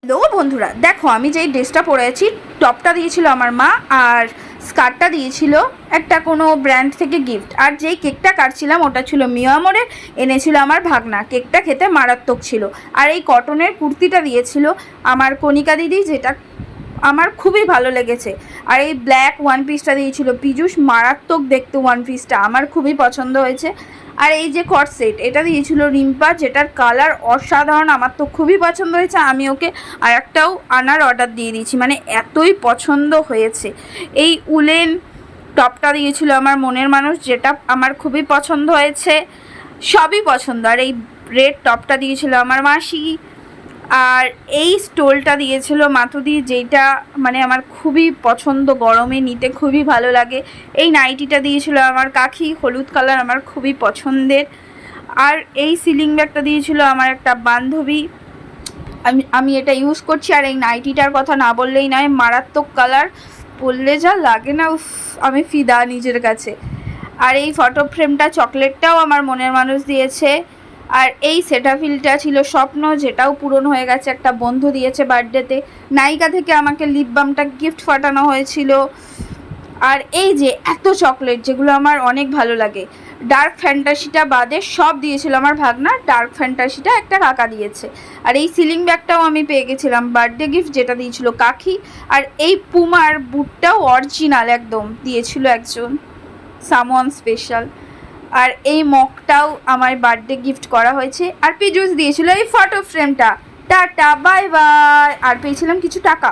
Hello বন্ধুরা, দেখো আমি যেই ড্রেসটা পরে আছি, টপটা দিয়েছিল আমার মা আর স্কার্টটা দিয়েছিল একটা কোনো ব্র্যান্ড থেকে গিফট। আর যেই কেকটা কাটছিলাম ওটা ছিল মিয়ামরের, এনেছিল আমার ভাগনা। কেকটা খেতে মারাত্মক ছিল। আর এই কটনের কুর্তিটা দিয়েছিল আমার কণিকা দিদি, যেটা আমার খুবই ভালো লেগেছে। আর এই ব্ল্যাক ওয়ান পিসটা দিয়েছিল পীযূষ, মারাত্মক দেখতে ওয়ান পিসটা, আমার খুবই পছন্দ হয়েছে। আর এই যে কট সেট, এটা দিয়েছিল রিম্পা, যেটার কালার অসাধারণ, আমার তো খুবই পছন্দ হয়েছে। আমি ওকে আর একটাও আনার অর্ডার দিয়ে দিয়েছি, মানে এতই পছন্দ হয়েছে। এই উলেন টপটা দিয়েছিল আমার মনের মানুষ, যেটা আমার খুবই পছন্দ হয়েছে, সবই পছন্দ। আর এই রেড টপটা দিয়েছিল আমার মাসি। আর এই স্টোলটা দিয়েছিল মাতুদি, যেটা মানে আমার খুবই পছন্দ, গরমে নিতে খুবই ভালো লাগে। এই নাইটিটা দিয়েছিল আমার কাকি, হলুদ কালার, আমার খুবই পছন্দের। আর এই সিলিং ব্যাগটা দিয়েছিল আমার একটা বান্ধবী, আমি এটা ইউজ করছি। আর এই নাইটিটার কথা না বললেই নয়, মারাত্মক কালার, পরলে যা লাগে না, উফ, আমি ফিদা নিজের কাছে। আর এই ফটো ফ্রেমটা চকলেটটাও আমার মনের মানুষ দিয়েছে। আর এই সেটাফিলটা ছিল স্বপ্ন, যেটাও পূরণ হয়ে গেছে, একটা বন্ধু দিয়েছে বার্থডেতে। নায়িকা থেকে আমাকে লিপ বামটা গিফট পাঠানো হয়েছিল। আর এই যে এত চকলেট, যেগুলো আমার অনেক ভালো লাগে। ডার্ক ফ্যান্টাসিটা বাদে সব দিয়েছিল আমার ভাগনা, ডার্ক ফ্যান্টাসিটা একটা কাকা দিয়েছে। আর এই সিলিং ব্যাগটাও আমি পেয়ে গেছিলাম বার্থডে গিফট, যেটা দিয়েছিল কাকি। আর এই পুমার বুটটাও অরিজিনাল একদম দিয়েছিল একজন, সামওয়ান স্পেশাল। আর এই মগটাও আমার বার্থডে গিফট করা হয়েছে। আর পীযূষ দিয়েছিল এই ফটো ফ্রেমটা। Tata, bye bye. আর পেয়েছিলাম কিছু টাকা।